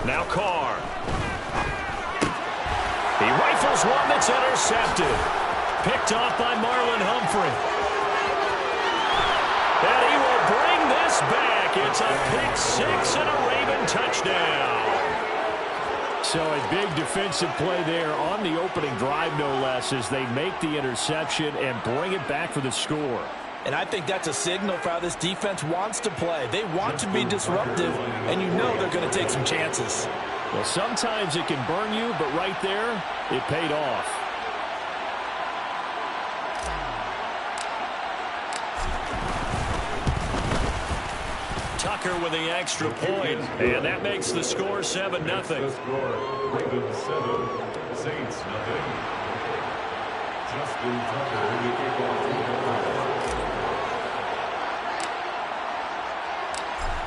Now Carr. He rifles one that's intercepted. Picked off by Marlon Humphrey. And he will bring this back. It's a pick six and a Raven touchdown. So a big defensive play there on the opening drive, no less, as they make the interception and bring it back for the score. And I think that's a signal for how this defense wants to play. They want to be disruptive, and you know they're going to take some chances. Well, sometimes it can burn you, but right there, it paid off. Tucker with the extra point, and that makes the score 7-0. Ravens 7, Saints nothing. Justin Tucker with the kickoff.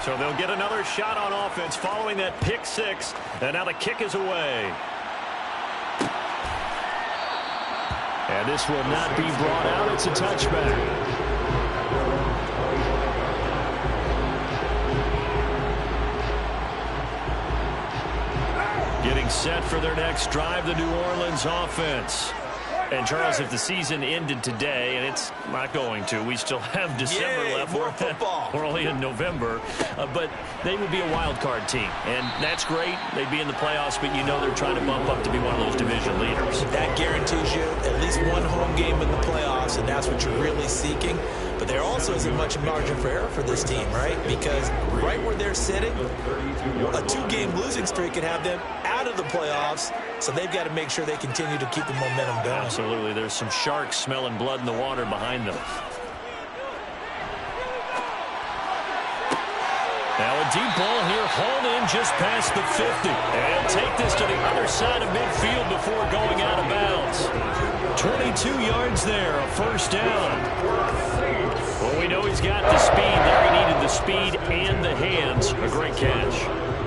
So they'll get another shot on offense following that pick six, and now the kick is away. And this will not be brought out. It's a touchback. Getting set for their next drive, the New Orleans offense. And, Charles, if the season ended today, and it's not going to, we still have December left. More football. We're only in November. But they would be a wild card team. And that's great. They'd be in the playoffs, but you know they're trying to bump up to be one of those division leaders. That guarantees you at least one home game in the playoffs, and that's what you're really seeking. But there also isn't much margin for error for this team, right? Because right where they're sitting, a two-game losing streak could have them out of the playoffs, so they've got to make sure they continue to keep the momentum going. Absolutely. There's some sharks smelling blood in the water behind them. Now a deep ball here, hauled in just past the 50. And take this to the other side of midfield before going out of bounds. 22 yards there, a first down. Well, we know he's got the speed there. He needed the speed and the hands. A great catch.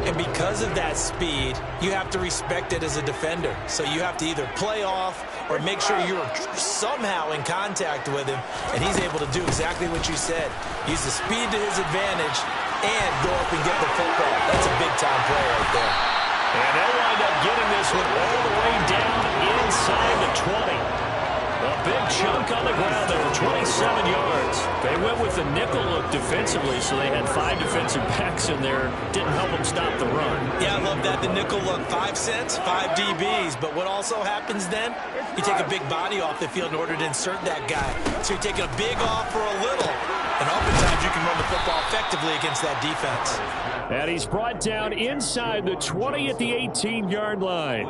And because of that speed, you have to respect it as a defender. So you have to either play off or make sure you're somehow in contact with him. And he's able to do exactly what you said. Use the speed to his advantage and go up and get the football. That's a big-time play right there. And they'll wind up getting this one all the way down inside the 20. A big chunk on the ground there, 27 yards. They went with the nickel look defensively, so they had 5 defensive backs in there. Didn't help them stop the run. Yeah, I love that. The nickel look, 5 cents, 5 DBs. But what also happens then, you take a big body off the field in order to insert that guy. So you're taking a big off for a little. And oftentimes you can run the football effectively against that defense. And he's brought down inside the 20 at the 18-yard line.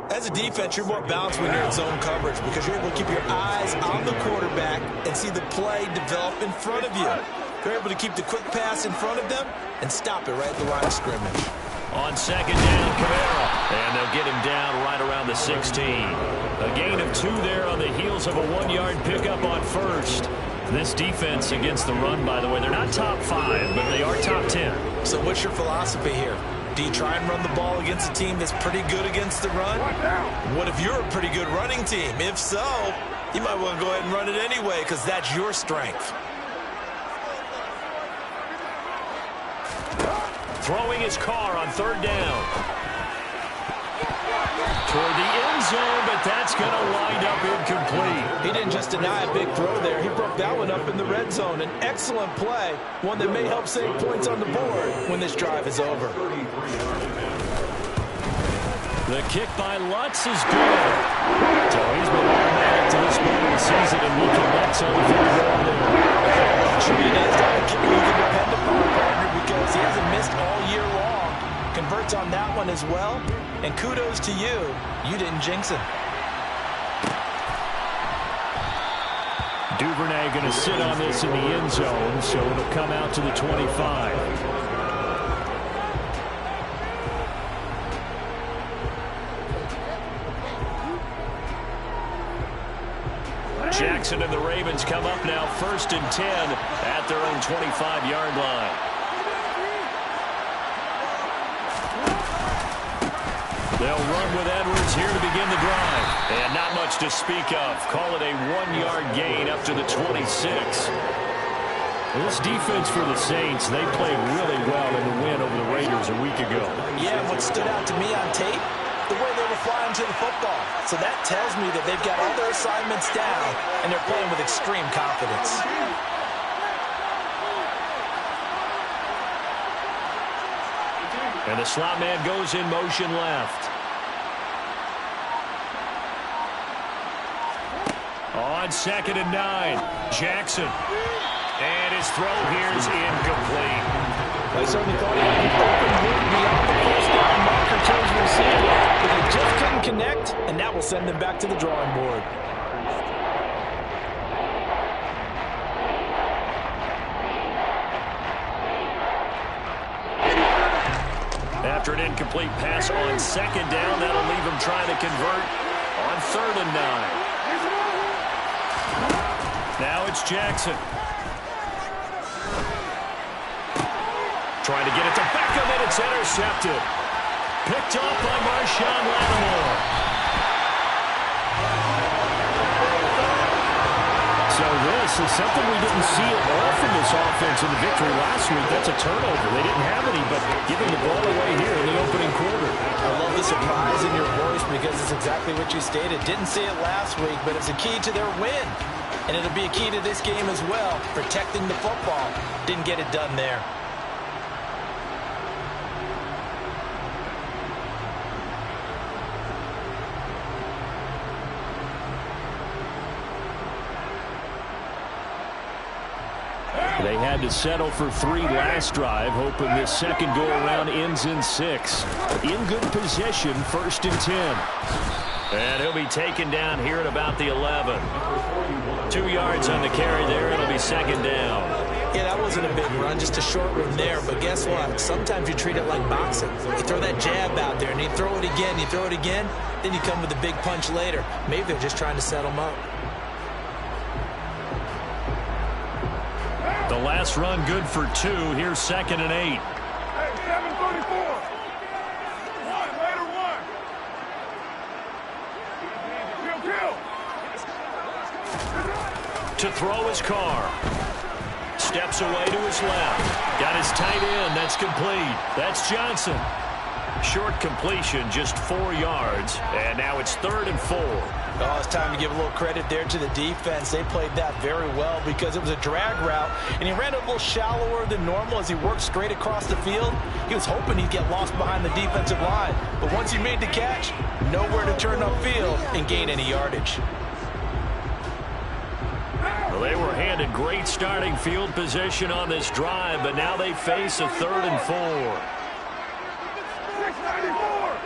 As a defense, you're more balanced when you're in zone coverage because you're able to keep your eyes on the quarterback and see the play develop in front of you. You're able to keep the quick pass in front of them and stop it right at the line of scrimmage. On second down, Camara. And they'll get him down right around the 16. A gain of 2 there on the heels of a 1-yard pickup on first. This defense against the run, by the way, they're not top 5, but they are top 10. So what's your philosophy here? Do you try and run the ball against a team that's pretty good against the run? What if you're a pretty good running team? If so, you might want to go ahead and run it anyway because that's your strength. Throwing his car on third down. Toward the end zone, but that's going to wind up incomplete. He didn't just deny a big throw there. He broke that one up in the red zone. An excellent play, one that may help save points on the board when this drive is over. The kick by Lutz is good. So he's been automatic to this point of the season, and looking Lutz on the field there. Luxury it is to have a kicker you can depend upon, partner, because he hasn't missed all year long. Converts on that one as well. And kudos to you. You didn't jinx him. Duvernay going to sit on this in the end zone, so it'll come out to the 25. Jackson and the Ravens come up now 1st and 10 at their own 25-yard line. They'll run with Edwards here to begin the drive. And not much to speak of. Call it a 1-yard gain up to the 26. This defense for the Saints, they played really well in the win over the Raiders a week ago. Yeah, what stood out to me on tape, the way they were flying to the football. So that tells me that they've got all their assignments down, and they're playing with extreme confidence. And the slot man goes in motion left. On 2nd and 9, Jackson. And his throw here is incomplete. I certainly thought he had an open look beyond the first down marker to his receiver, but they just couldn't connect, and that will send them back to the drawing board. After an incomplete pass on 2nd down, that'll leave him trying to convert on 3rd and 9. Now it's Jackson. Trying to get it to Beckham, and it's intercepted. Picked off by Marshawn Lattimore. So this is something we didn't see at all from this offense in the victory last week. That's a turnover. They didn't have any, but giving the ball away here in the opening quarter. I love the surprise in your voice because it's exactly what you stated. Didn't see it last week, but it's a key to their win. And it'll be a key to this game as well, protecting the football. Didn't get it done there. They had to settle for 3 last drive, hoping this second go-around ends in 6. In good position, 1st and 10. And he'll be taken down here at about the 11. 2 yards on the carry there. It'll be 2nd down. Yeah, that wasn't a big run, just a short run there. But guess what? Sometimes you treat it like boxing. You throw that jab out there, and you throw it again, you throw it again, then you come with a big punch later. Maybe they're just trying to set them up. The last run good for 2. Here's 2nd and 8. Hey, 7:34. Later one. To throw his car. Steps away to his left. Got his tight end. That's complete. That's Johnson. Short completion, just 4 yards. And now it's 3rd and 4. Oh, it's time to give a little credit there to the defense. They played that very well because it was a drag route, and he ran a little shallower than normal as he worked straight across the field. He was hoping he'd get lost behind the defensive line, but once he made the catch, nowhere to turn upfield and gain any yardage. Well, they were handed great starting field position on this drive, but now they face a 3rd and 4. 694.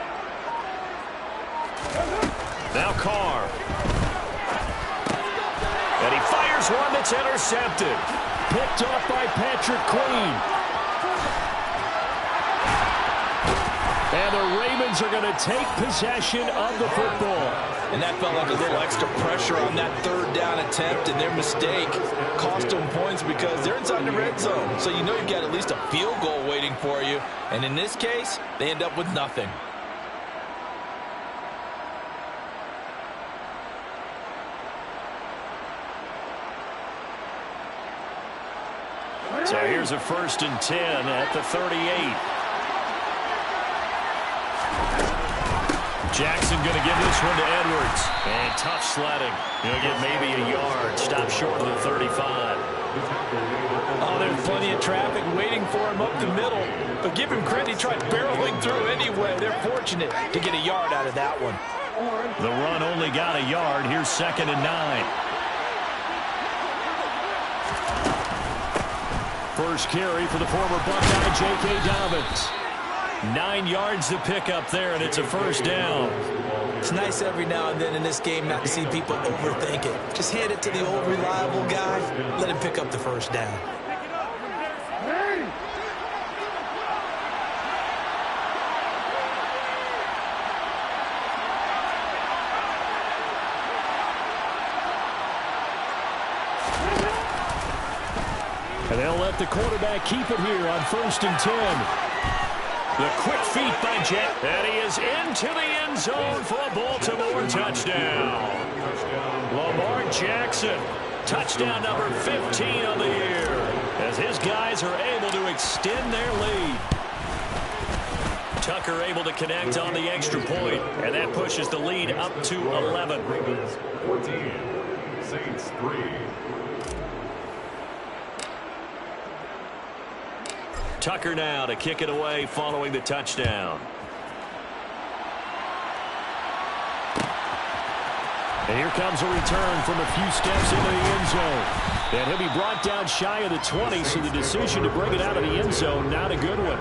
Now Carr. And he fires one that's intercepted. Picked off by Patrick Queen. And the Ravens are going to take possession of the football. And that felt like a little extra pressure on that 3rd down attempt, and their mistake cost them points because they're inside the red zone. So you know you've got at least a field goal waiting for you. And in this case, they end up with nothing. So here's a 1st and 10 at the 38. Jackson going to give this one to Edwards. And tough sledding. He'll get maybe a yard. Stop short of the 35. Oh, there's plenty of traffic waiting for him up the middle. But give him credit, he tried barreling through anyway. They're fortunate to get a yard out of that one. The run only got a yard. Here's 2nd and 9. First carry for the former Buckeye, J.K. Dobbins. 9 yards to pick up there, and it's a 1st down. It's nice every now and then in this game not to see people overthink it. Just hand it to the old reliable guy. Let him pick up the 1st down. And they'll let the quarterback keep it here on 1st and 10. The quick feet by Jet. And he is into the end zone for a Baltimore touchdown. Lamar Jackson. Touchdown number 15 on the year. as his guys are able to extend their lead. Tucker able to connect on the extra point, and that pushes the lead up to 11. Ravens 14, Saints 3. Tucker now to kick it away following the touchdown. And here comes a return from a few steps into the end zone. And he'll be brought down shy of the 20, so the decision to bring it out of the end zone, not a good one.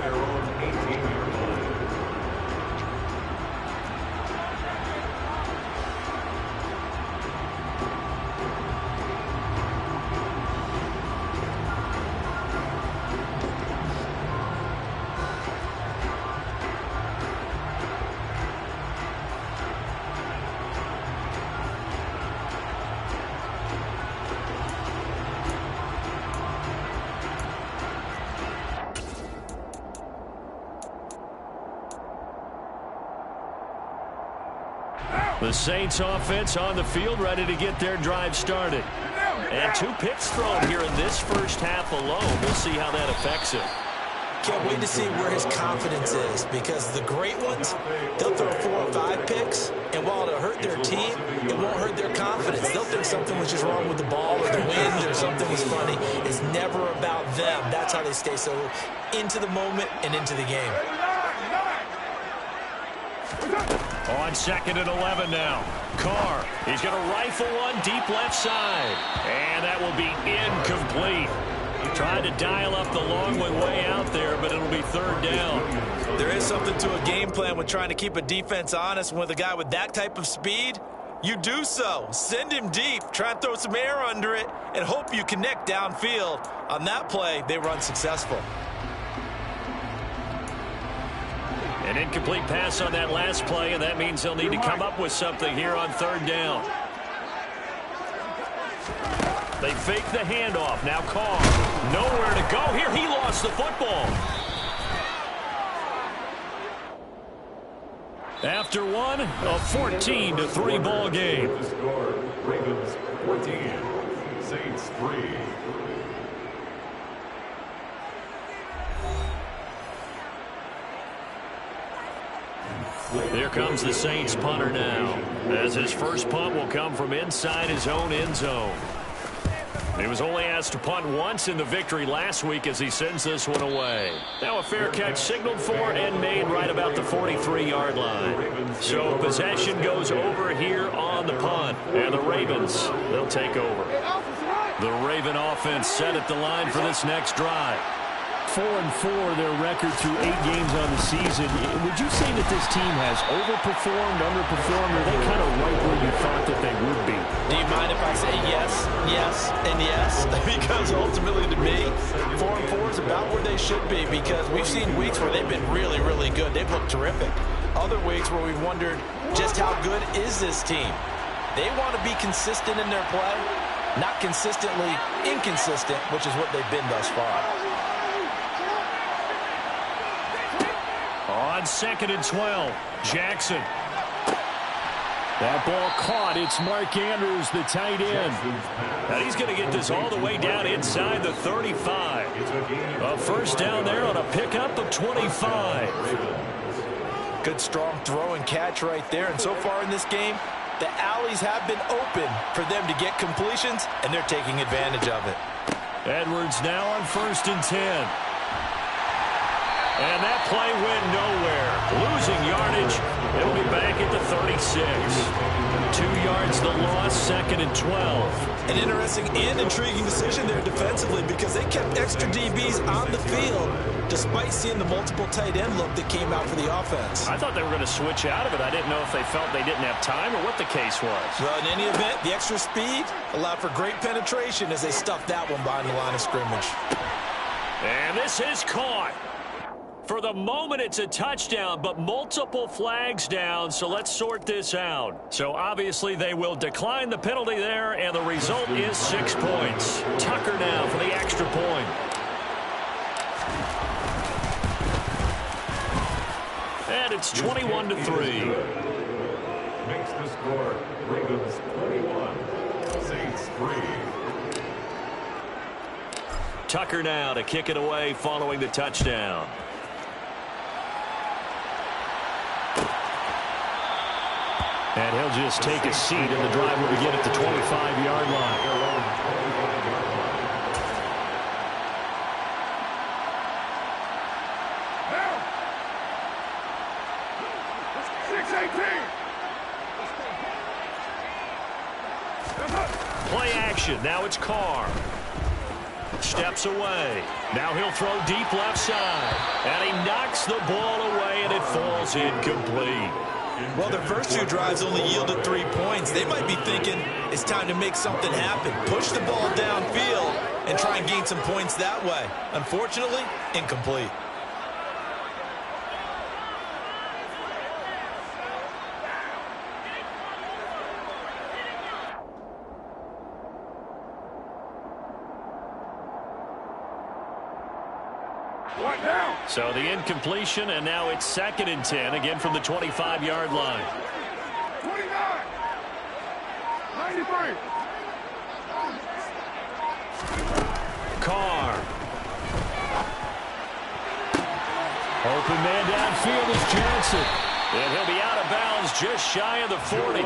The Saints offense on the field ready to get their drive started. And 2 picks thrown here in this first half alone. We'll see how that affects him. Can't wait to see where his confidence is, because the great ones, they'll throw 4 or 5 picks, and while it'll hurt their team, it won't hurt their confidence. They'll think something was just wrong with the ball or the wind or something was funny. It's never about them. That's how they stay so into the moment and into the game. On 2nd and 11 now. Carr, he's going to rifle one deep left side. And that will be incomplete. Tried to dial up the long one way out there, but it'll be 3rd down. There is something to a game plan with trying to keep a defense honest. With a guy with that type of speed, you do so. Send him deep, try and throw some air under it, and hope you connect downfield. On that play, they were unsuccessful. An incomplete pass on that last play, and that means they'll need to come up with something here on 3rd down. They fake the handoff. Now Carr. Nowhere to go here. He lost the football. After one, a 14-3 ball game. The score, Ravens 14, Saints 3. Here comes the Saints punter now, as his first punt will come from inside his own end zone. He was only asked to punt once in the victory last week as he sends this one away. Now a fair catch signaled for and made right about the 43-yard line. So possession goes over here on the punt, and the Ravens, they'll take over. The Raven offense set at the line for this next drive. 4-4 their record through 8 games on the season. Would you say that this team has overperformed, underperformed, or are they kind of right where you thought that they would be? Do you mind if I say yes, yes, and yes? Because ultimately to me, 4-4 is about where they should be, because we've seen weeks where they've been really, really good. They've looked terrific. Other weeks where we've wondered just how good is this team. They want to be consistent in their play, not consistently inconsistent, which is what they've been thus far. On 2nd and 12, Jackson. That ball caught. It's Mark Andrews, the tight end. And he's going to get this all the way down inside the 35. A first down there on a pickup of 25. Good strong throw and catch right there. And so far in this game, the alleys have been open for them to get completions, and they're taking advantage of it. Edwards now on 1st and 10. And that play went nowhere. Losing yardage. It'll be back at the 36. 2 yards the loss, 2nd and 12. An interesting and intriguing decision there defensively, because they kept extra DBs on the field despite seeing the multiple tight end look that came out for the offense. I thought they were going to switch out of it. I didn't know if they felt they didn't have time or what the case was. Well, in any event, the extra speed allowed for great penetration as they stuffed that one behind the line of scrimmage. And this is caught. For the moment, it's a touchdown, but multiple flags down, so let's sort this out. So obviously they will decline the penalty there, and the result is 6 points. Tucker now for the extra point. And it's 21-3. Makes the score, Ravens 21, Saints 3. Tucker now to kick it away following the touchdown. And he'll just take a seat, and the drive will begin at the 25-yard line. Play action. Now it's Carr. Steps away. Now he'll throw deep left side. And he knocks the ball away, and it falls incomplete. Well, their first two drives only yielded 3 points. They might be thinking it's time to make something happen. Push the ball downfield and try and gain some points that way. Unfortunately, incomplete. So the incompletion, and now it's 2nd and 10, again from the 25-yard line. 29. 93. Carr. Open man downfield is Johnson. And he'll be out of bounds just shy of the 40.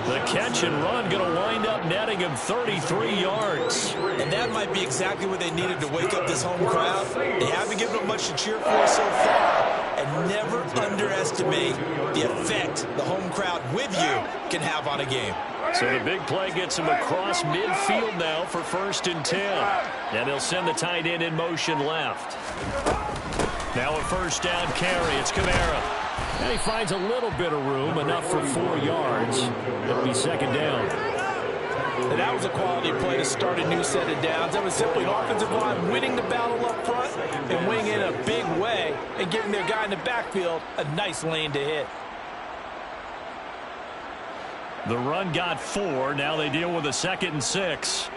The catch and run going to wind up netting him 33 yards. And that might be exactly what they needed to wake up this home crowd. They haven't given them much to cheer for so far. And never underestimate the effect the home crowd with you can have on a game. So the big play gets him across midfield now for 1st and 10. And they'll send the tight end in motion left. Now a 1st down carry. It's Kamara. And he finds a little bit of room, enough for 4 yards. It'll be 2nd down. And that was a quality play to start a new set of downs. That was simply an offensive line winning the battle up front and winning in a big way and giving their guy in the backfield a nice lane to hit. The run got 4. Now they deal with a 2nd and 6.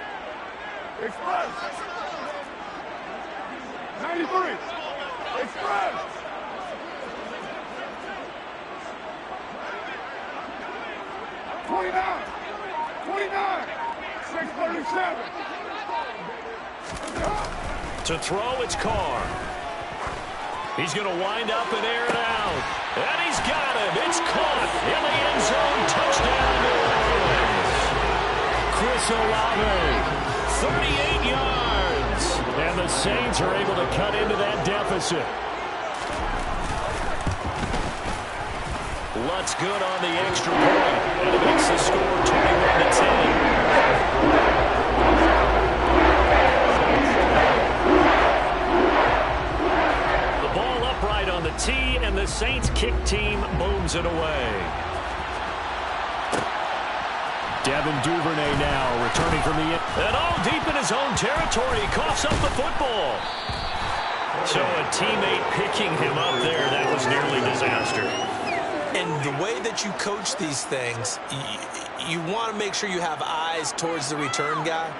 Express. 93. Express. 29. 29. 637. To throw, it's Carr. He's going to wind up and air it out. And he's got him. It's caught in the end zone. Touchdown, New Orleans. Chris Olave, 38 yards. And the Saints are able to cut into that deficit. Lutz good on the extra point. And it makes the score 21-10. On the tee, and the Saints kick team booms it away. Devin Duvernay now returning from the and deep in his own territory. He coughs up the football. So a teammate picking him up there, that was nearly disaster. And the way that you coach these things, you want to make sure you have eyes towards the return guy,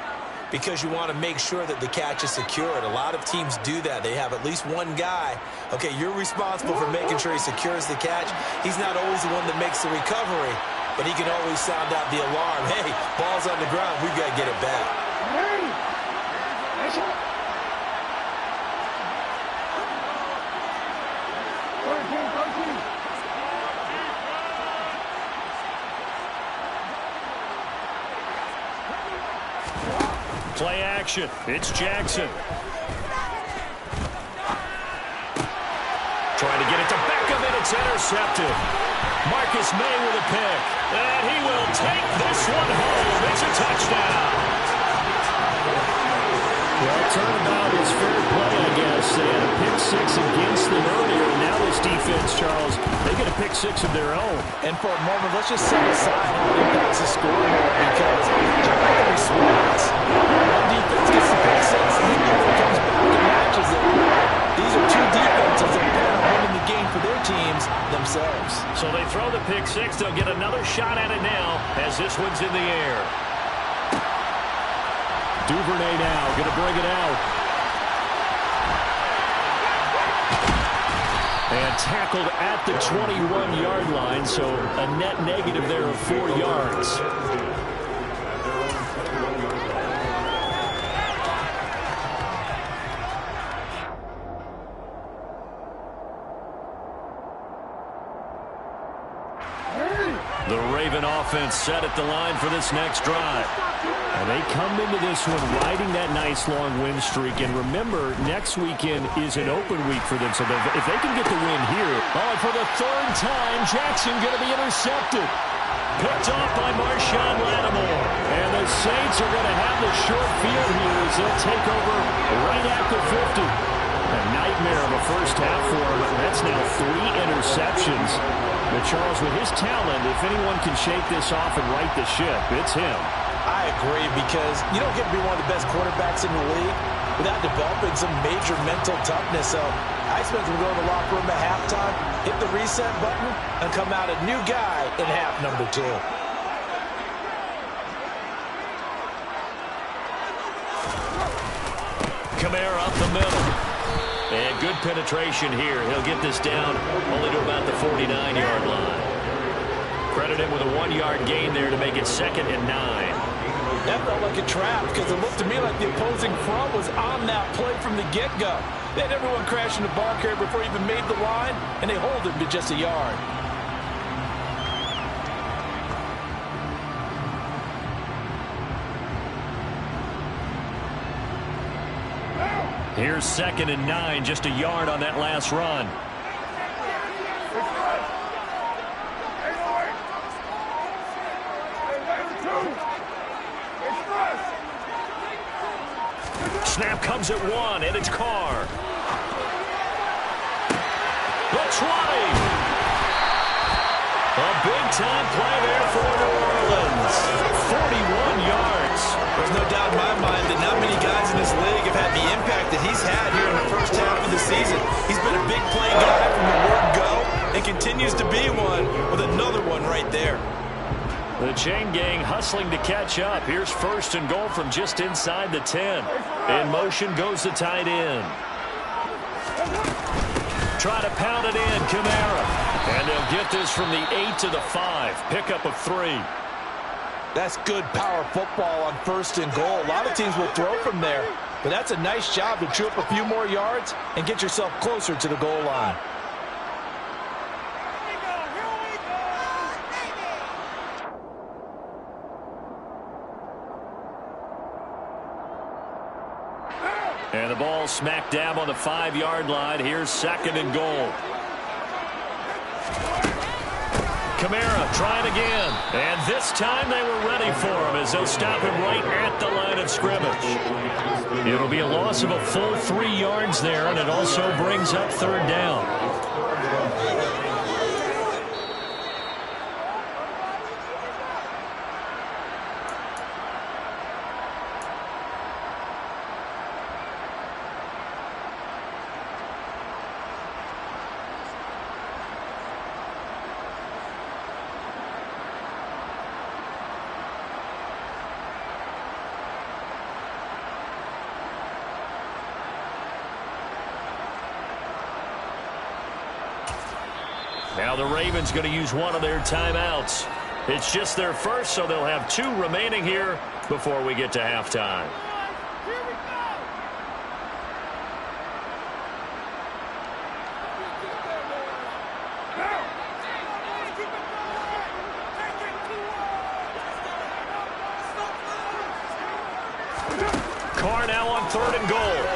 because you want to make sure that the catch is secured. A lot of teams do that. They have at least one guy. Okay, you're responsible for making sure he secures the catch. He's not always the one that makes the recovery, but he can always sound out the alarm. Hey, ball's on the ground. We've got to get it back. Play action. It's Jackson. Trying to get it to Beckham, and it's intercepted. Marcus May with a pick. And he will take this one home. It's a touchdown. Well, turnabout is fair play, I guess. They had a pick six against them earlier. Now this defense, Charles, they get a pick six of their own. And for a moment, let's just set aside how it impacts the scoreboard, because check out the response. One defense gets the pick six, and the other comes back and matches it. These are two defenses that plan on winning the game for their teams themselves. So they throw the pick six. They'll get another shot at it now as this one's in the air. Duvernay now going to bring it out. And tackled at the 21-yard line, so a net negative there of 4 yards. Raven offense set at the line for this next drive. And they come into this one riding that nice long win streak. And remember, next weekend is an open week for them. So if they can get the win here. Oh, for the third time, Jackson going to be intercepted. Picked off by Marshawn Lattimore. And the Saints are going to have the short field here as they'll take over right at the 50. A nightmare of a first half for him. That's now 3 interceptions. But Charles, with his talent, if anyone can shake this off and right the ship, it's him. I agree, because you don't get to be one of the best quarterbacks in the league without developing some major mental toughness. So I expect him to go in the locker room at halftime, hit the reset button, and come out a new guy in half number 2. Kamara up the middle. And good penetration here. He'll get this down only to about the 49-yard line. Credit him with a 1-yard gain there to make it 2nd and 9. That felt like a trap, because it looked to me like the opposing front was on that play from the get-go. They had everyone crashing the ball carrier before he even made the line, and they hold him to just a yard. Here's 2nd and 9, just a yard on that last run. Snap comes at 1, and it's Carr. The 20. A big-time play there for New Orleans. 41 yards. There's no doubt in my mind that not many guys in this league have had the impact that he's had here in the first half of the season. He's been a big play guy from the word go and continues to be one with another one right there. The chain gang hustling to catch up. Here's 1st and goal from just inside the 10. In motion goes the tight end. Try to pound it in, Kamara. And they'll get this from the 8 to the 5. Pickup of 3. That's good power football on 1st and goal. A lot of teams will throw from there, but that's a nice job to chew up a few more yards and get yourself closer to the goal line. And the ball smack dab on the 5-yard line. Here's 2nd and goal. Kamara trying again. And this time they were ready for him as they'll stop him right at the line of scrimmage. It'll be a loss of a full 3 yards there, and it also brings up 3rd down. Now the Ravens going to use one of their timeouts. It's just their first, so they'll have 2 remaining here before we get to halftime. Carr now on 3rd and goal.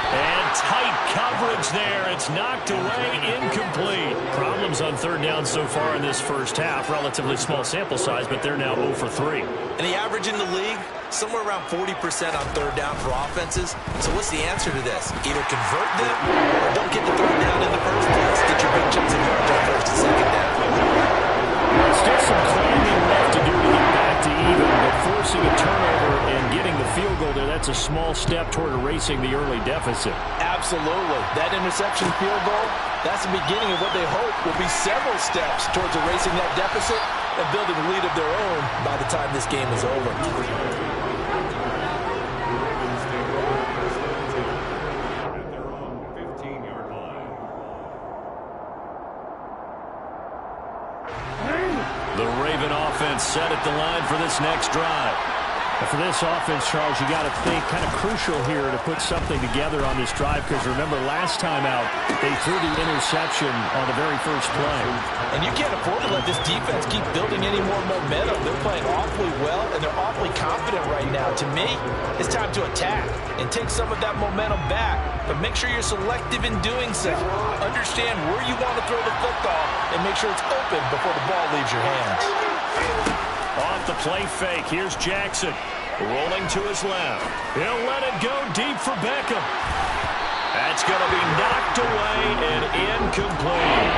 And tight coverage there. It's knocked away, incomplete. Problems on 3rd down so far in this first half. Relatively small sample size, but they're now 0 for 3. And the average in the league, somewhere around 40% on 3rd down for offenses. So what's the answer to this? Either convert them or don't get the 3rd down in the first place. Get your big chunks of yards on 1st and 2nd down. There's still some climbing left to do to get back to even, but forcing a turnover and getting the field goal there, that's a small step toward erasing the early deficit. Absolutely. That interception field goal, that's the beginning of what they hope will be several steps towards erasing that deficit and building a lead of their own by the time this game is over. The Raven offense set at the line for this next drive. For this offense, Charles, you got to think kind of crucial here to put something together on this drive, because remember last time out they threw the interception on the very first play. And you can't afford to let this defense keep building any more momentum. They're playing awfully well, and they're awfully confident right now. To me, it's time to attack and take some of that momentum back, but make sure you're selective in doing so. Understand where you want to throw the football and make sure it's open before the ball leaves your hands. Off the play fake, here's Jackson. Rolling to his left. He'll let it go deep for Beckham. That's going to be knocked away and incomplete.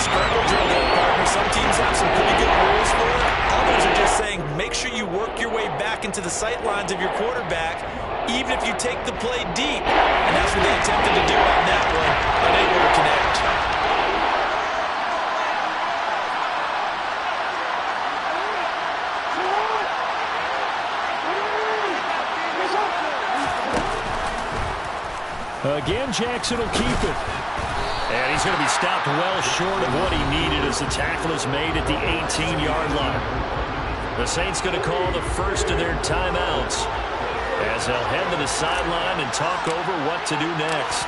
Scramble drill there, partner. Some teams have some pretty good rules for it. Others are just saying make sure you work your way back into the sight lines of your quarterback, even if you take the play deep. And that's what they attempted to do on that one, unable to connect. Again, Jackson will keep it. And he's going to be stopped well short of what he needed as the tackle is made at the 18-yard line. The Saints going to call the first of their timeouts as they'll head to the sideline and talk over what to do next.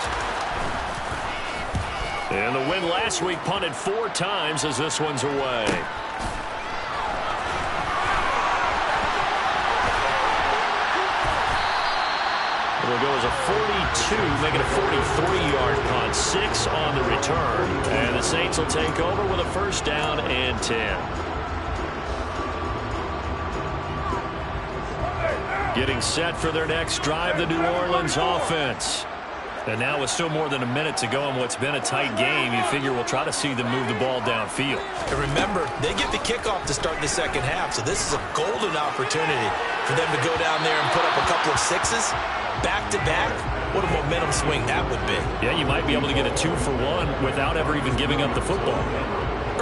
And the win last week punted 4 times as this one's away. It'll go as a 42, making a 43-yard punt. 6 on the return. And the Saints will take over with a first down and 10. Getting set for their next drive, the New Orleans offense. And now with still more than a minute to go in what's been a tight game, you figure we'll try to see them move the ball downfield. And remember, they get the kickoff to start the second half, so this is a golden opportunity for them to go down there and put up a couple of 6s. Back-to-back, what a momentum swing that would be. Yeah, you might be able to get a 2-for-1 without ever even giving up the football.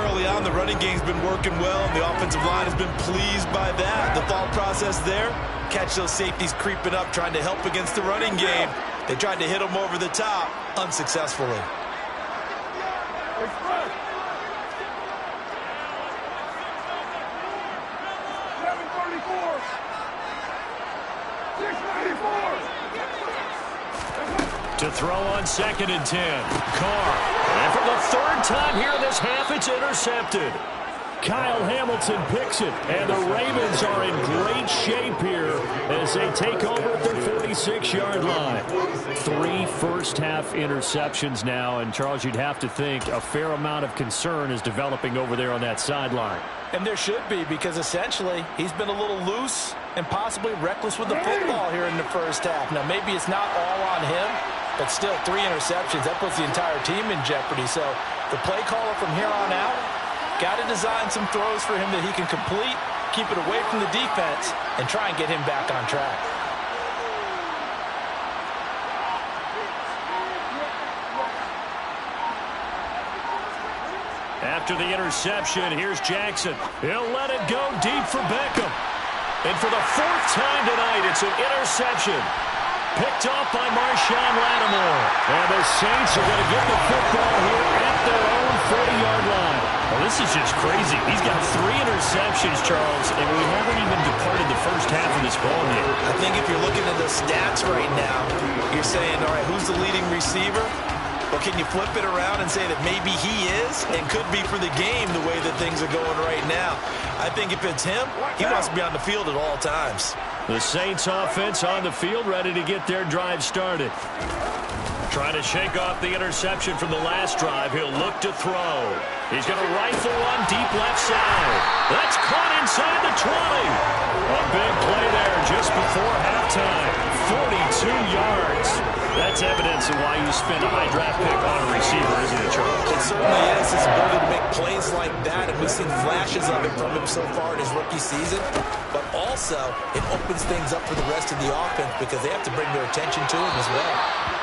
Early on, the running game's been working well, and the offensive line has been pleased by that. The thought process there, catch those safeties creeping up, trying to help against the running game. They tried to hit them over the top, unsuccessfully. Express. 734. 694. To throw on 2nd and 10. Carr. And for the 3rd time here in this half, it's intercepted. Kyle Hamilton picks it, and the Ravens are in great shape here as they take over at their 46-yard line. 3 first-half interceptions now, and Charles, you'd have to think a fair amount of concern is developing over there on that sideline. And there should be, because essentially he's been a little loose and possibly reckless with the football here in the first half. Now, maybe it's not all on him, but still 3 interceptions. That puts the entire team in jeopardy. So the play caller from here on out got to design some throws for him that he can complete, keep it away from the defense, and try and get him back on track. After the interception, here's Jackson. He'll let it go deep for Beckham. And for the 4th time tonight, it's an interception. Picked off by Marshawn Lattimore. And the Saints are going to get the football here at their own 40-yard line. Well, this is just crazy. He's got 3 interceptions, Charles, and we haven't even departed the first half of this ball game. I think if you're looking at the stats right now, you're saying, all right, who's the leading receiver? Or can you flip it around and say that maybe he is and could be for the game the way that things are going right now? I think if it's him, he wants to be on the field at all times. The Saints offense on the field, ready to get their drive started. Trying to shake off the interception from the last drive. He'll look to throw. He's going to rifle one deep left side. That's caught inside the 20. A big play there just before halftime. 42 yards. That's evidence of why you spend a high draft pick on a receiver, isn't it, Charles? It certainly is. His ability to make plays like that, and we've seen flashes of it from him so far in his rookie season. But also, it opens things up for the rest of the offense because they have to bring their attention to him as well.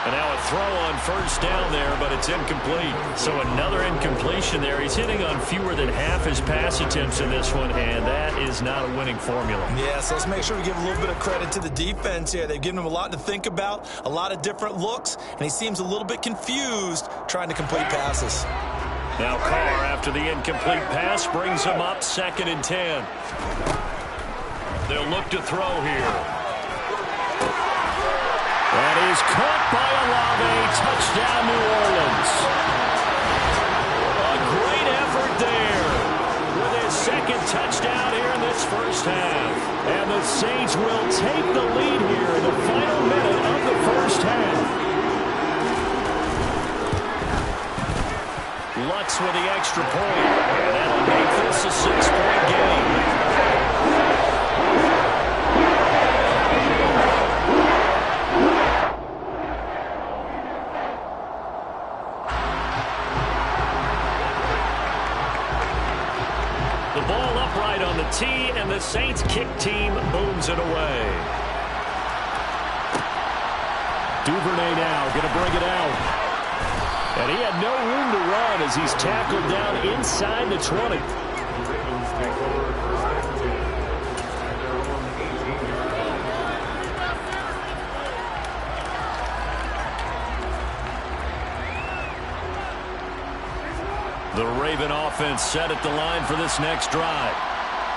And now a throw on first down there, but it's incomplete. So another incompletion there. He's hitting on fewer than half his pass attempts in this one, and that is not a winning formula. Yeah, so let's make sure we give a little bit of credit to the defense here. They've given him a lot to think about, a lot of different looks, and he seems a little bit confused trying to complete passes. Now Carr, after the incomplete pass, brings him up 2nd and 10. They'll look to throw here. That is caught by Olave. Touchdown, New Orleans. A great effort there with his second touchdown here in this first half. And the Saints will take the lead here in the final minute of the first half. Lutz with the extra point. And that'll make this a 6-point game. On the tee, and the Saints kick team booms it away. Duvernay now going to bring it out. And he had no room to run as he's tackled down inside the 20. The Raven offense set at the line for this next drive.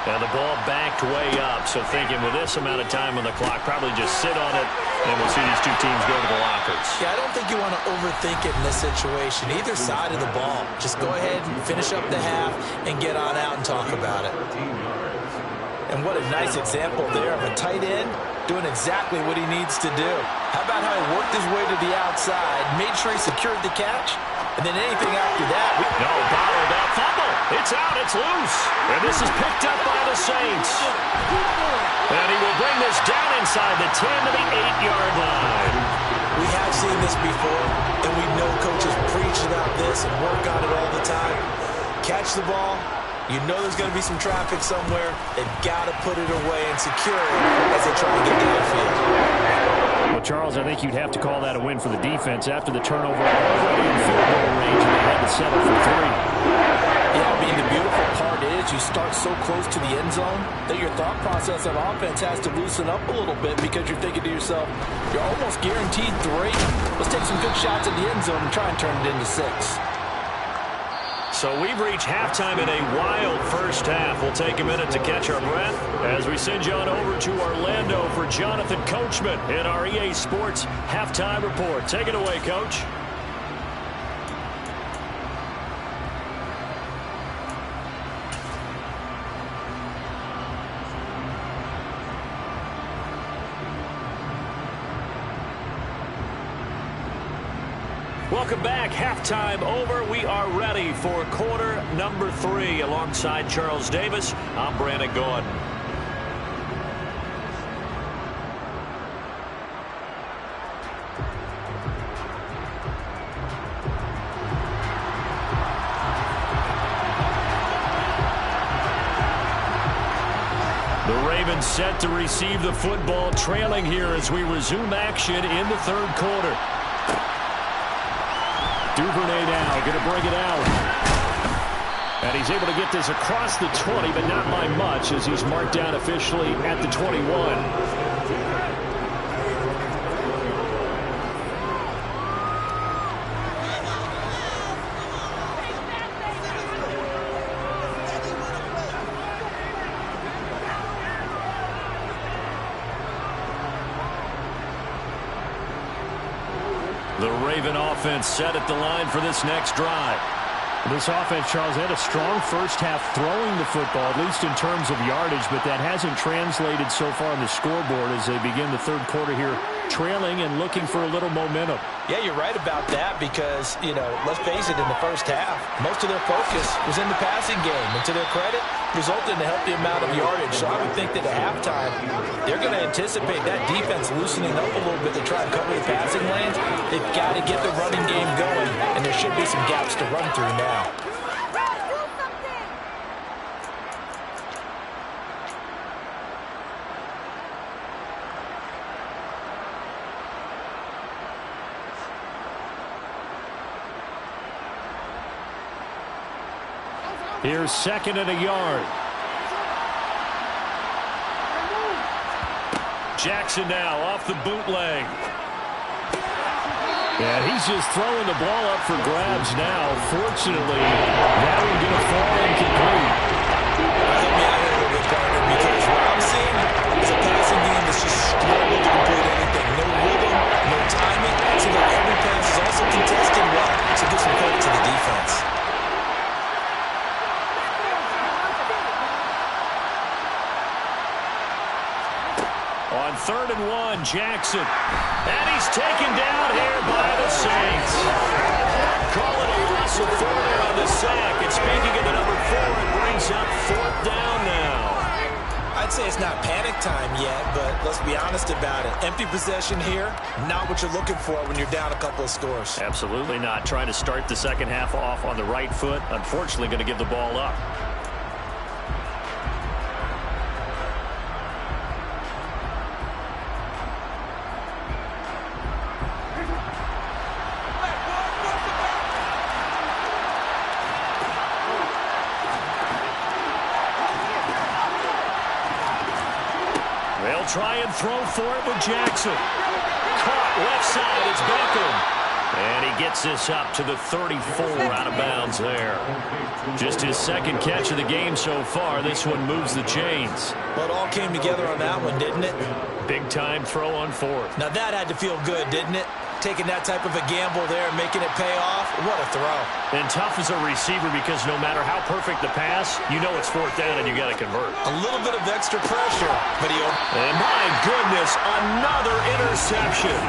And the ball backed way up, so thinking with this amount of time on the clock, probably just sit on it, and we'll see these two teams go to the lockers. Yeah, I don't think you want to overthink it in this situation. Either side of the ball. Just go ahead and finish up the half and get on out and talk about it. And what a nice example there of a tight end doing exactly what he needs to do. How about how he worked his way to the outside, made sure he secured the catch, and then anything after that. No, bottled up fumble. It's out. It's loose. And this is picked up by the Saints. And he will bring this down inside the 10 to the 8-yard line. We have seen this before, and we know coaches preach about this and work on it all the time. Catch the ball. You know there's going to be some traffic somewhere. They've got to put it away and secure it as they try to get downfield. Well, Charles, I think you'd have to call that a win for the defense after the turnover already in field goal range, and they had to settle for 3. Yeah, I mean, the beautiful part is you start so close to the end zone that your thought process on offense has to loosen up a little bit because you're thinking to yourself, you're almost guaranteed 3. Let's take some good shots at the end zone and try and turn it into 6. So we've reached halftime in a wild first half. We'll take a minute to catch our breath as we send you on over to Orlando for Jonathan Coachman in our EA Sports Halftime Report. Take it away, Coach. Welcome back. Halftime over. We are ready for quarter number 3. Alongside Charles Davis, I'm Brandon Gordon. The Ravens set to receive the football, trailing here as we resume action in the third quarter. Duvernay now going to bring it out. And he's able to get this across the 20, but not by much as he's marked down officially at the 21. The Raven offense set at the line for this next drive. This offense, Charles, had a strong first half throwing the football, at least in terms of yardage, but that hasn't translated so far on the scoreboard as they begin the third quarter here, trailing and looking for a little momentum. Yeah, you're right about that because, let's face it, in the first half, most of their focus was in the passing game. And to their credit, resulted in a healthy amount of yardage. So I would think that at halftime, they're going to anticipate that defense loosening up a little bit to try and cover the passing lanes. They've got to get the running game going, and there should be some gaps to run through now. Here's second and a yard. Jackson now off the bootleg. And he's just throwing the ball up for grabs now. Fortunately, that one going to fall incomplete. Help me out here a little bit, partner, because what I'm seeing on, Jackson. And he's taken down here by the Saints. Call it a loss of 4 there on the sack. And speaking of the number 4, it brings up 4th down now. I'd say it's not panic time yet, but let's be honest about it. Empty possession here, not what you're looking for when you're down a couple of scores. Absolutely not. Trying to start the second half off on the right foot. Unfortunately, going to give the ball up. They'll try and throw for it with Jackson. Caught left side. It's Beckham. And he gets this up to the 34 out of bounds there. Just his second catch of the game so far. This one moves the chains. Well, it all came together on that one, didn't it? Big time throw on 4th. Now that had to feel good, didn't it? Taking that type of a gamble there, making it pay off. What a throw. And tough as a receiver because no matter how perfect the pass, you know it's 4th down and you got to convert. A little bit of extra pressure, but he... And my goodness, another interception.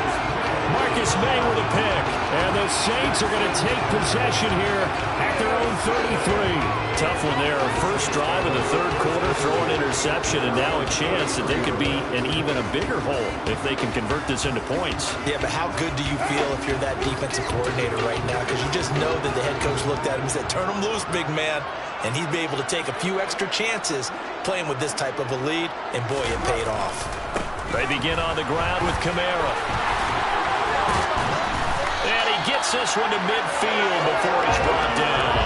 Marcus May with a pick. And the Saints are going to take possession here at their own 33. Tough one there. First drive of the 3rd quarter, throw an interception, and now a chance that they could be in even a bigger hole if they can convert this into points. Yeah, but how good do you feel if you're that defensive coordinator right now? Because you just know that the head coach looked at him and said, turn him loose, big man. And he'd be able to take a few extra chances playing with this type of a lead, and boy, it paid off. They begin on the ground with Kamara. And he gets this one to midfield before he's brought down.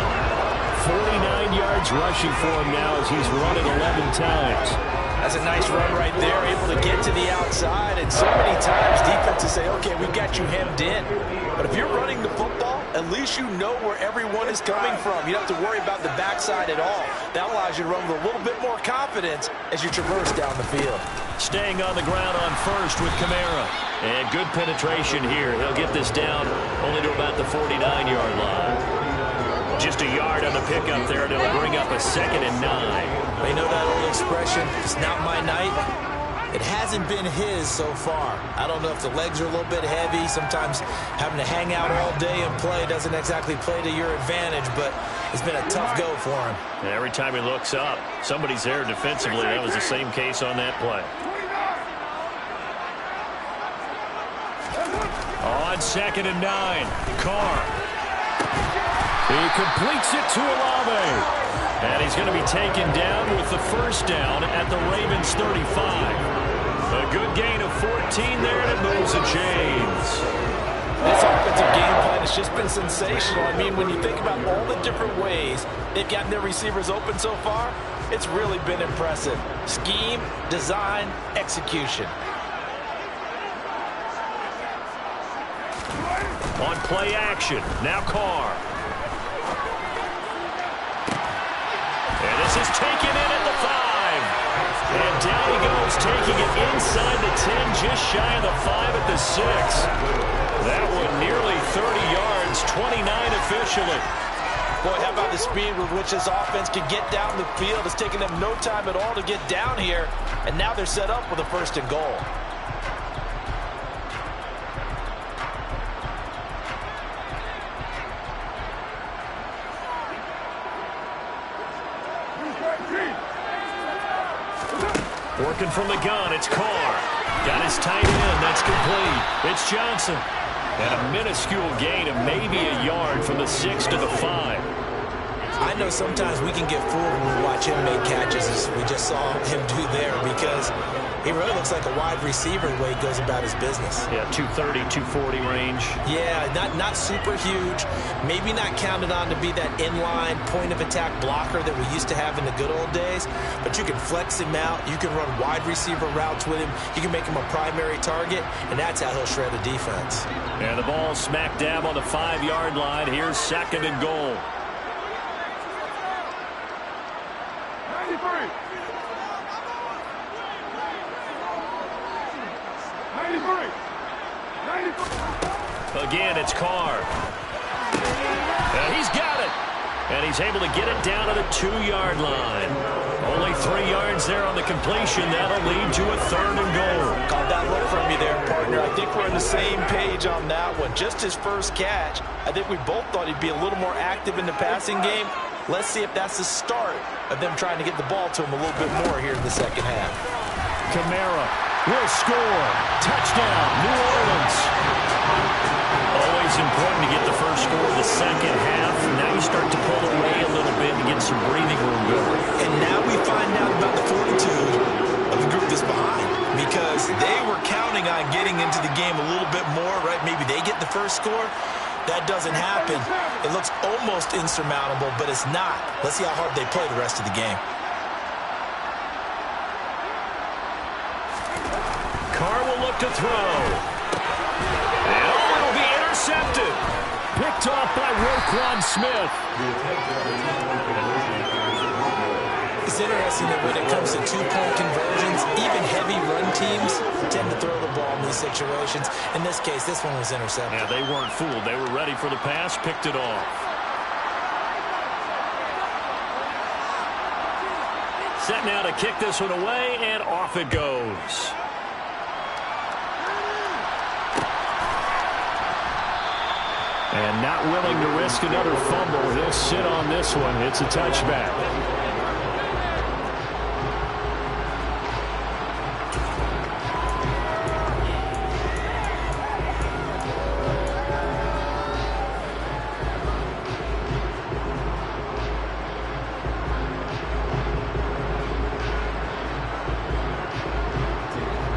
49 yards rushing for him now as he's run it 11 times. That's a nice run right there, able to get to the outside. And so many times defenses say, okay, we've got you hemmed in. But if you're running the football, at least you know where everyone is coming from. You don't have to worry about the backside at all. That allows you to run with a little bit more confidence as you traverse down the field. Staying on the ground on first with Kamara. And good penetration here. He'll get this down only to about the 49-yard line. Just a yard on the pickup there, and it'll bring up a 2nd and 9. They know that old expression, it's not my night. It hasn't been his so far. I don't know if the legs are a little bit heavy. Sometimes having to hang out all day and play doesn't exactly play to your advantage, but it's been a tough go for him. And every time he looks up, somebody's there defensively. That was the same case on that play. On 2nd and 9, Carr. He completes it to Olave. And he's going to be taken down with the 1st down at the Ravens 35. A good gain of 14 there, and it moves the chains. This offensive game plan has just been sensational. I mean, when you think about all the different ways they've gotten their receivers open so far, it's really been impressive. Scheme, design, execution. On play action, now Carr. And this is taken in at the 5. And down he goes, taking it inside the 10, just shy of the 5 at the 6. That one nearly 30 yards, 29 officially. Boy, how about the speed with which this offense can get down the field? It's taken them no time at all to get down here, and now they're set up with a 1st and goal. Working from the gun, it's Carr. Got his tight end, that's complete. It's Johnson. And a minuscule gain of maybe a yard from the 6 to the 5. I know sometimes we can get fooled when we watch him make catches, as we just saw him do there, because he really looks like a wide receiver the way he goes about his business. Yeah, 230, 240 range. Yeah, not super huge. Maybe not counted on to be that inline point-of-attack blocker that we used to have in the good old days, but you can flex him out. You can run wide receiver routes with him. You can make him a primary target, and that's how he'll shred the defense. And the ball smack dab on the 5-yard line. Here's 2nd and goal. 93. 93. 93. Again, it's Carr. And he's got it. And he's able to get it down to the 2-yard line. Only 3 yards there on the completion. That'll lead to a 3rd and goal. Called out that look from you there, partner. I think we're on the same page on that one. Just his first catch. I think we both thought he'd be a little more active in the passing game. Let's see if that's the start of them trying to get the ball to him a little bit more here in the second half. Kamara will score. Touchdown, New Orleans. Always important to get the first score of the second half. Now you start to pull away a little bit and get some breathing room going. And now we find out about the fortitude of the group that's behind, because they were counting on getting into the game a little bit more, right? Maybe they get the first score. That doesn't happen. It looks almost insurmountable, but it's not. Let's see how hard they play the rest of the game. Carr will look to throw. And it'll be intercepted. Picked off by Roquan Smith. It's interesting that when it comes to two-point conversions, even heavy run teams tend to throw the ball in these situations. In this case, this one was intercepted. Yeah, they weren't fooled. They were ready for the pass, picked it off. Set now to kick this one away, and off it goes. And not willing to risk another fumble. He'll sit on this one. It's a touchback.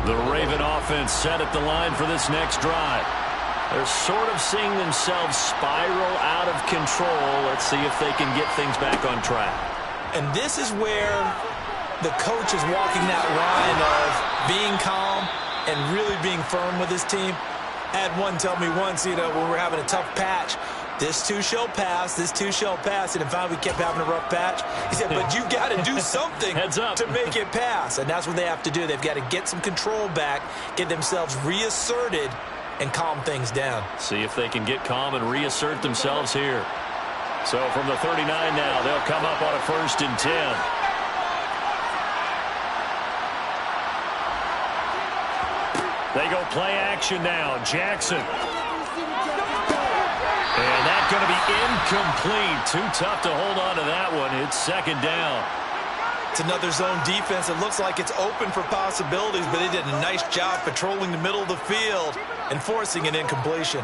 The Raven offense set at the line for this next drive. They're sort of seeing themselves spiral out of control. Let's see if they can get things back on track. And this is where the coach is walking that line of being calm and really being firm with his team. I had one tell me once, when we're having a tough patch, this too shall pass, this too shall pass. And finally we kept having a rough patch. He said, but you got to do something Heads up. to make it pass. And that's what they have to do. They've got to get some control back, get themselves reasserted, and calm things down. See if they can get calm and reassert themselves here. So from the 39 now, they'll come up on a 1st and 10. They go play action now. Jackson. And that's going to be incomplete. Too tough to hold on to that one. It's 2nd down. It's another zone defense. It looks like it's open for possibilities, but they did a nice job patrolling the middle of the field and forcing an incompletion.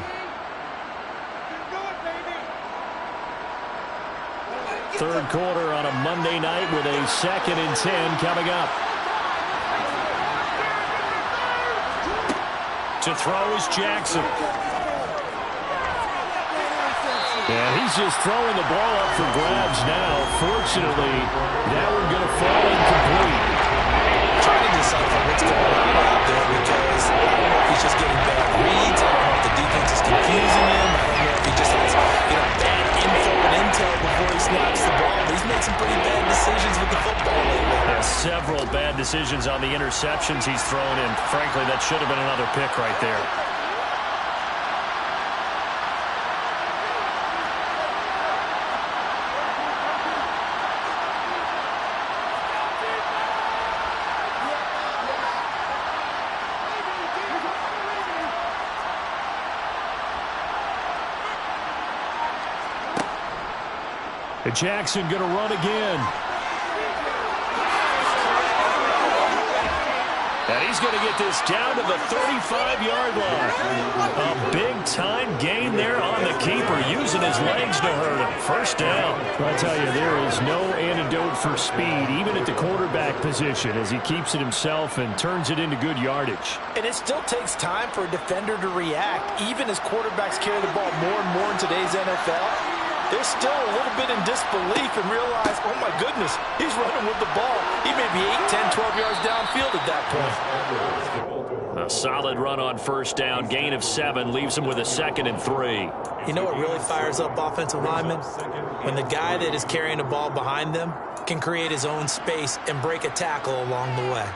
Third quarter on a Monday night with a 2nd and 10 coming up. To throw is Jackson. Yeah, he's just throwing the ball up for grabs now. Fortunately, that one going to fall incomplete. Trying to decipher what's going on out there, because I don't know if he's just getting bad reads. I don't know if the defense is confusing him. I don't know if he just has bad info and intel before he snaps the ball. But he's made some pretty bad decisions with the football lately. Yeah, several bad decisions on the interceptions he's thrown, and frankly, that should have been another pick right there. And Jackson going to run again. And he's going to get this down to the 35-yard line. A big-time gain there on the keeper, using his legs to hurt him. 1st down. I'll tell you, there is no antidote for speed, even at the quarterback position, as he keeps it himself and turns it into good yardage. And it still takes time for a defender to react, even as quarterbacks carry the ball more and more in today's NFL. They're still a little bit in disbelief and realize, oh my goodness, he's running with the ball. He may be 8, 10, 12 yards downfield at that point. A solid run on 1st down, gain of 7, leaves him with a 2nd and 3. You know what really fires up offensive linemen? When the guy that is carrying the ball behind them can create his own space and break a tackle along the way.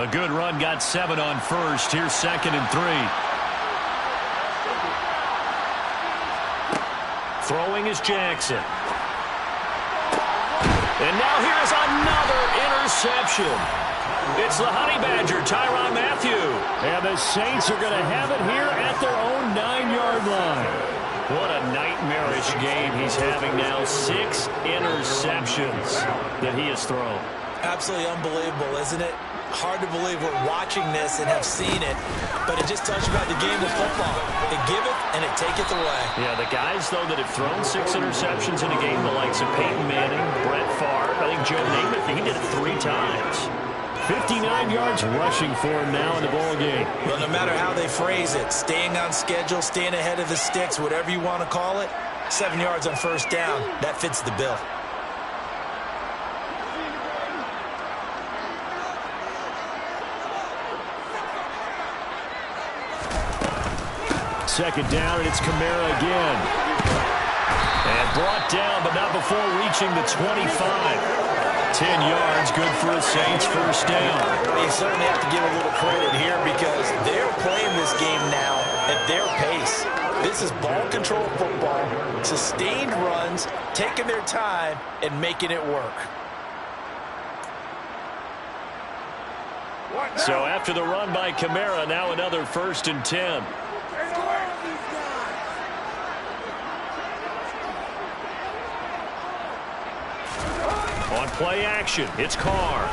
A good run, got 7 on 1st. Here's 2nd and 3. Throwing is Jackson. And now here's another interception. It's the Honey Badger, Tyrann Mathieu. And the Saints are going to have it here at their own 9-yard line. What a nightmarish game he's having now. 6 interceptions that he has thrown. Absolutely unbelievable, isn't it? Hard to believe we're watching this and have seen it, but it just tells you about the game of football. It giveth and it taketh away. Yeah, the guys, though, that have thrown 6 interceptions in a game, the likes of Peyton Manning, Brett Favre, I think Joe Namath, he did it 3 times. 59 yards rushing for him now in the ball game. Well, no matter how they phrase it, staying on schedule, staying ahead of the sticks, whatever you want to call it, 7 yards on first down, that fits the bill. Second down, and it's Kamara again. And brought down, but not before reaching the 25. 10 yards, good for a Saints first down. You certainly have to give a little credit here because they're playing this game now at their pace. This is ball control football, sustained runs, taking their time, and making it work. So after the run by Kamara, now another 1st and 10. On play action, it's Carr.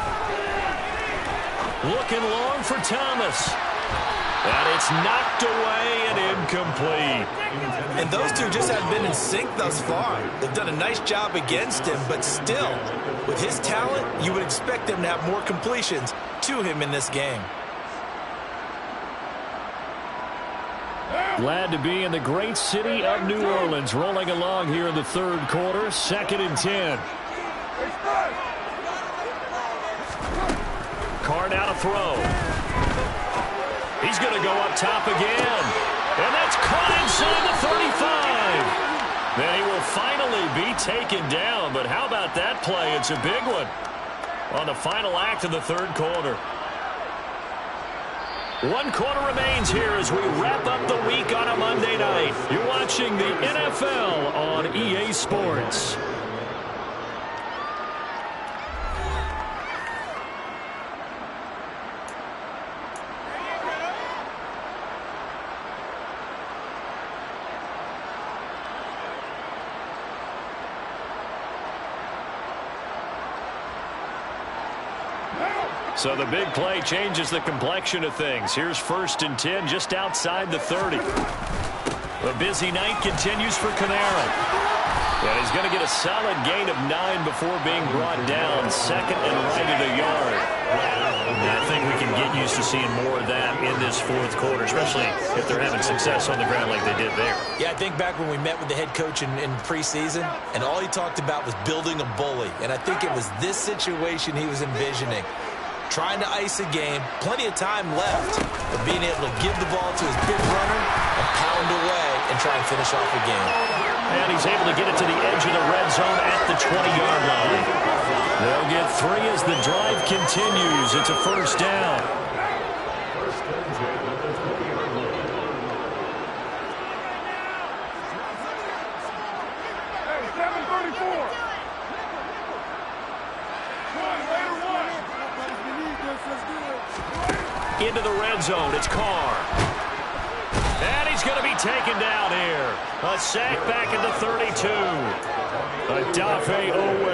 Looking long for Thomas. And it's knocked away and incomplete. And those two just haven't been in sync thus far. They've done a nice job against him, but still, with his talent, you would expect them to have more completions to him in this game. Glad to be in the great city of New Orleans, rolling along here in the 3rd quarter, 2nd and 10. Carr now to throw. He's going to go up top again. And that's caught inside the 35. Then he will finally be taken down. But how about that play? It's a big one on the final act of the 3rd quarter. 1 quarter remains here as we wrap up the week on a Monday night. You're watching the NFL on EA Sports. So the big play changes the complexion of things. Here's 1st and 10 just outside the 30. The busy night continues for Kamara. And he's going to get a solid gain of 9 before being brought down. 2nd and right of the yard. And I think we can get used to seeing more of that in this 4th quarter, especially if they're having success on the ground like they did there. Yeah, I think back when we met with the head coach in preseason, and all he talked about was building a bully. And I think it was this situation he was envisioning. Trying to ice a game, plenty of time left, but being able to give the ball to his big runner and pound away and try and finish off the game. And he's able to get it to the edge of the red zone at the 20-yard line. They'll get 3 as the drive continues. It's a first down. Hey, 7:34. Into the red zone, it's Carr. And he's going to be taken down here. A sack back at the 32. Odafe Owe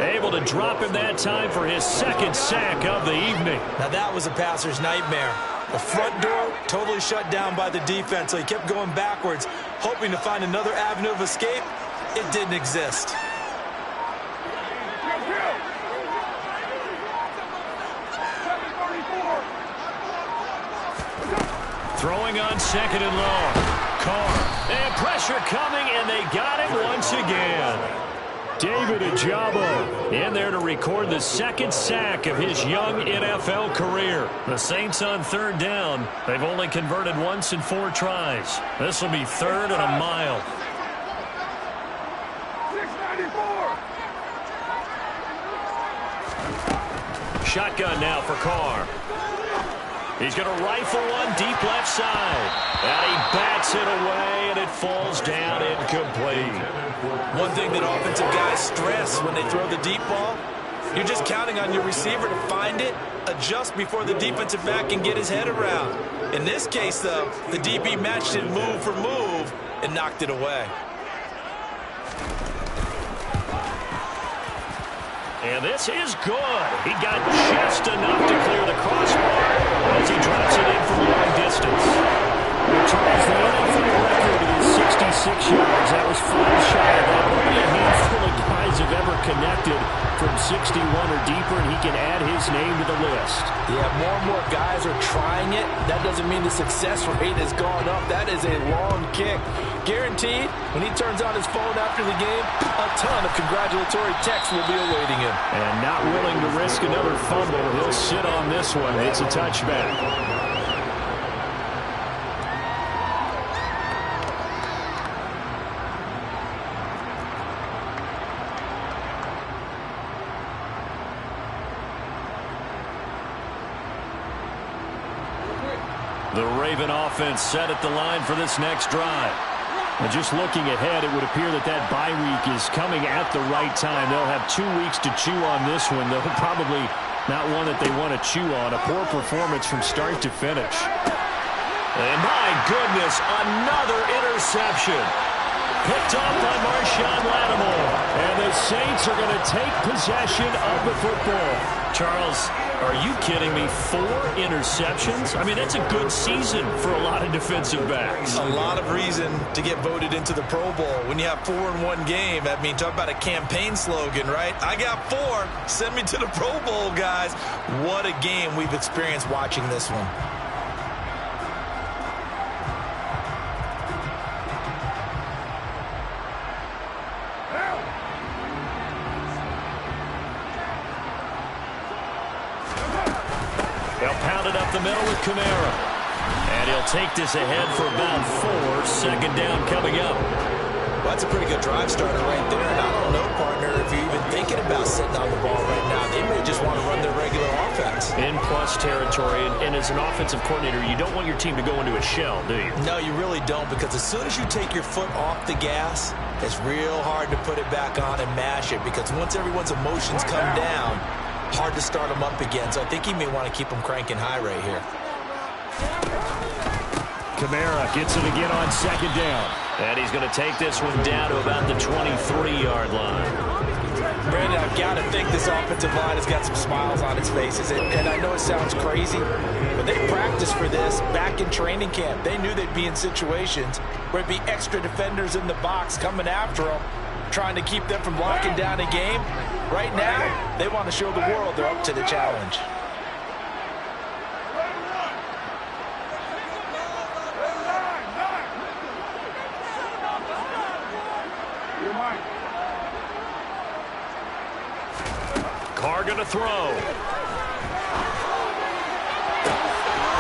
able to drop him that time for his 2nd sack of the evening. Now that was a passer's nightmare. The front door totally shut down by the defense, so he kept going backwards, hoping to find another avenue of escape. It didn't exist. Throwing on 2nd and long. Carr. And pressure coming, and they got him once again. David Ojabo in there to record the 2nd sack of his young NFL career. The Saints on 3rd down. They've only converted once in 4 tries. This will be 3rd and a mile. 694. Shotgun now for Carr. He's going to rifle one deep left side. And he bats it away, and it falls down incomplete. One thing that offensive guys stress when they throw the deep ball, you're just counting on your receiver to find it, adjust before the defensive back can get his head around. In this case, though, the DB matched it move for move and knocked it away. And this is good. He got just enough to clear the crossbar as he drops it in from long distance. Charles, the NFL record is 66 yards. That was 5 shy of that. Only a handful of guys have ever connected from 61 or deeper, and he can add his name to the list. Yeah, more and more guys are trying it. That doesn't mean the success rate has gone up. That is a long kick. Guaranteed, when he turns on his phone after the game, a ton of congratulatory texts will be awaiting him. And not willing to risk another fumble, he'll sit on this one. It's a touchback. The Raven offense set at the line for this next drive. And just looking ahead, it would appear that bye week is coming at the right time. They'll have 2 weeks to chew on this one, though probably not one that they want to chew on. A poor performance from start to finish. And my goodness, another interception. Picked off by Marshawn Lattimore. And the Saints are going to take possession of the football. Charles, are you kidding me? 4 interceptions? I mean, that's a good season for a lot of defensive backs. A lot of reason to get voted into the Pro Bowl. When you have 4 in one game, I mean, talk about a campaign slogan, right? I got 4. Send me to the Pro Bowl, guys. What a game we've experienced watching this one. They'll pound it up the middle with Kamara. And he'll take this ahead for about 4. Second down coming up. Well, that's a pretty good drive starter right there. And I don't know, partner, if you're even thinking about sitting on the ball right now. They may just want to run their regular offense. In plus territory. And as an offensive coordinator, you don't want your team to go into a shell, do you? No, you really don't, because as soon as you take your foot off the gas, it's real hard to put it back on and mash it, because once everyone's emotions come down, hard to start them up again. So I think he may want to keep them cranking high right here. Kamara gets it again on second down. And he's going to take this one down to about the 23-yard line. Brandon, I've got to think this offensive line has got some smiles on its faces. And I know it sounds crazy, but they practiced for this back in training camp. They knew they'd be in situations where it'd be extra defenders in the box coming after them, trying to keep them from locking down a game. Right now, they want to show the world they're up to the challenge. Carr going to throw.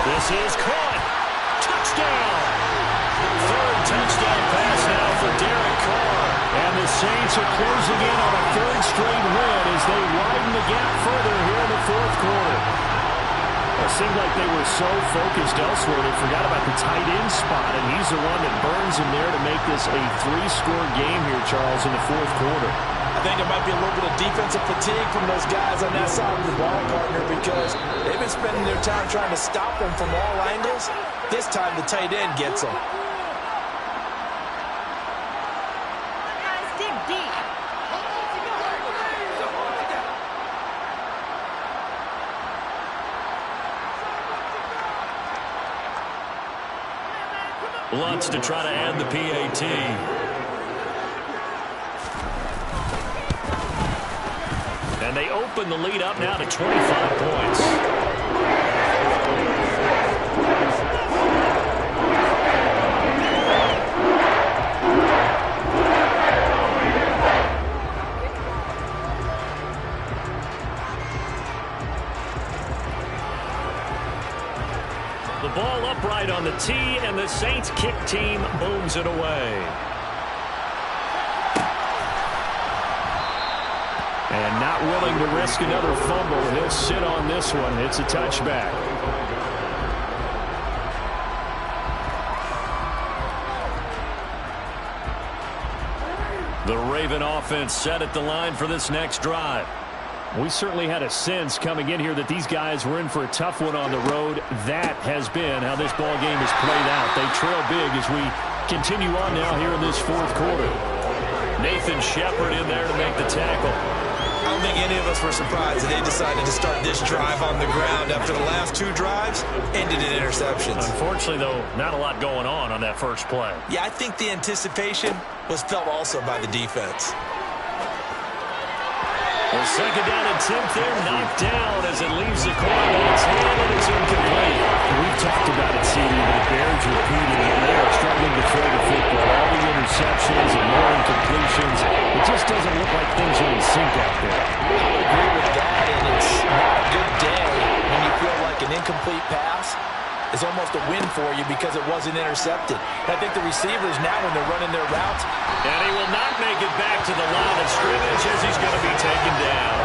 This is caught. Touchdown. Third touchdown pass now for Derek Carr. And the Saints are closing in on a 3rd straight win as they widen the gap further here in the 4th quarter. It seemed like they were so focused elsewhere they forgot about the tight end spot, and he's the one that burns him there to make this a 3-score game here, Charles, in the 4th quarter. I think it might be a little bit of defensive fatigue from those guys on that side of the ball, partner, because they've been spending their time trying to stop them from all angles. This time the tight end gets them. Lutz to try to add the PAT. And they open the lead up now to 25 points. The ball upright on the tee, and the Saints kick team booms it away. And not willing to risk another fumble, and he'll sit on this one. It's a touchback. The Raven offense set at the line for this next drive. We certainly had a sense coming in here that these guys were in for a tough one on the road. That has been how this ball game has played out. They trail big as we continue on now here in this fourth quarter. Nathan Shepard in there to make the tackle. I don't think any of us were surprised that they decided to start this drive on the ground after the last two drives ended in interceptions. Unfortunately, though, not a lot going on that first play. Yeah, I think the anticipation was felt also by the defense. Well, second down and 10th there, knocked down as it leaves the quarterback's hand, and it's incomplete. We've talked about it, CD, but it bears repeating, and they are struggling to throw the football. All the interceptions and more incompletions. It just doesn't look like things are in sync out there. I would agree with that, and it's not a good day when you feel like an incomplete pass is almost a win for you because it wasn't intercepted. I think the receivers now, when they're running their routes, and he will not make it back to the line of scrimmage as he's going to be taken down.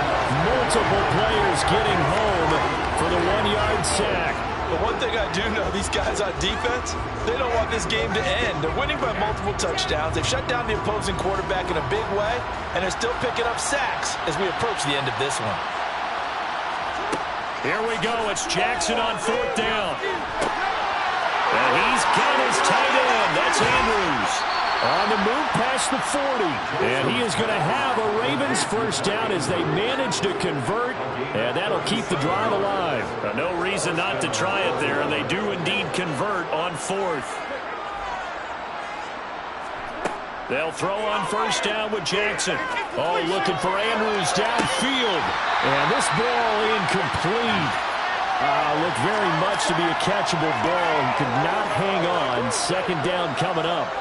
Multiple players getting home for the 1-yard sack. But one thing I do know, these guys on defense, they don't want this game to end. They're winning by multiple touchdowns. They've shut down the opposing quarterback in a big way, and they're still picking up sacks as we approach the end of this one. Here we go. It's Jackson on fourth down. And he's got his tight end. That's Andrews. On the move past the 40. And he is going to have a Ravens first down as they manage to convert. And that'll keep the drive alive. No reason not to try it there. And they do indeed convert on fourth. They'll throw on first down with Jackson. Oh, looking for Andrews downfield. And this ball incomplete. Looked very much to be a catchable ball. He could not hang on. Second down coming up.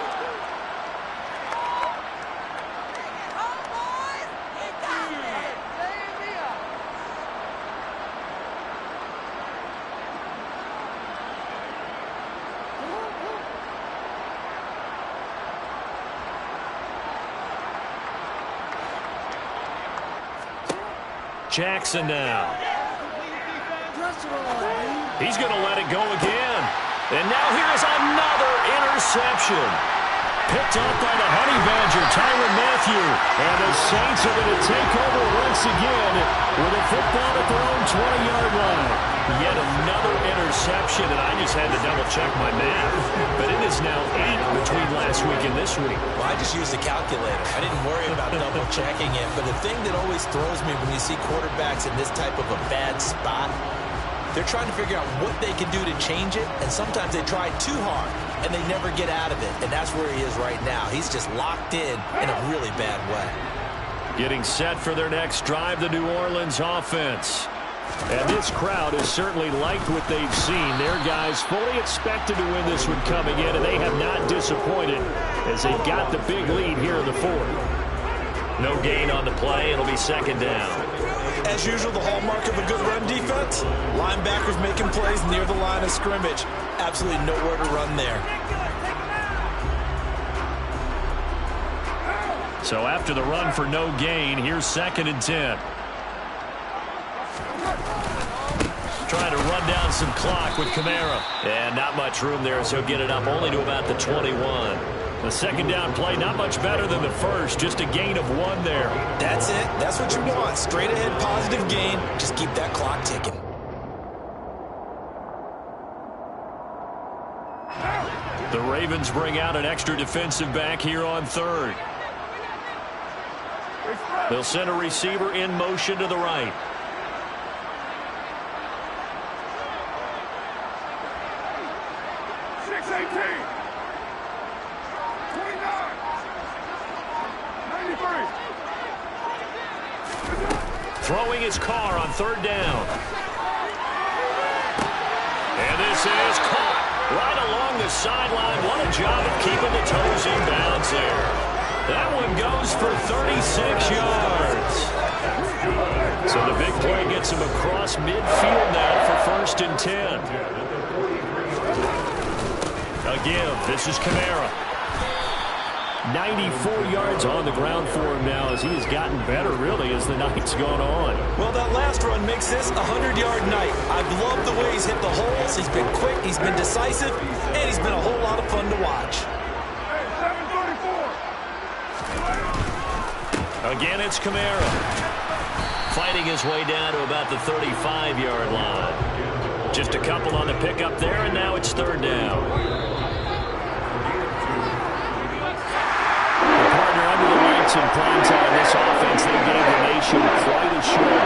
Jackson now. He's going to let it go again. And now here's another interception. Picked up by the Honey Badger, Tyrann Mathieu. And the Saints are going to take over once again with a football at their own 20-yard line. Yet another interception, and I just had to double-check my math. But it is now 8 between last week and this week. Well, I just used the calculator. I didn't worry about double-checking it. But the thing that always throws me when you see quarterbacks in this type of a bad spot, they're trying to figure out what they can do to change it, and sometimes they try too hard, and they never get out of it. And that's where he is right now. He's just locked in a really bad way. Getting set for their next drive, the New Orleans offense. And this crowd has certainly liked what they've seen. Their guys fully expected to win this one coming in, and they have not disappointed as they got the big lead here in the fourth. No gain on the play. It'll be second down. As usual, the hallmark of a good run defense, linebackers making plays near the line of scrimmage. Absolutely nowhere to run there. So after the run for no gain, here's second and 10. Trying to run down some clock with Kamara. And not much room there, so get it up only to about the 21. The second down play, not much better than the first. Just a gain of 1 there. That's it. That's what you want. Straight ahead, positive gain. Just keep that clock ticking. The Ravens bring out an extra defensive back here on third. They'll send a receiver in motion to the right. Throwing his car on third down. And this is caught right along the sideline. What a job of keeping the toes in bounds there. That one goes for 36 yards. So the big play gets him across midfield now for first and 10. Again, this is Kamara. 94 yards on the ground for him now as he has gotten better, really, as the night's gone on. Well, that last run makes this a 100-yard night. I've loved the way he's hit the holes. He's been quick, he's been decisive, and he's been a whole lot of fun to watch. Hey, 734. Again, it's Kamara. Fighting his way down to about the 35-yard line. Just a couple on the pickup there, and now it's third down. The partner under the lights in prime time, this offense, they gave the nation quite a show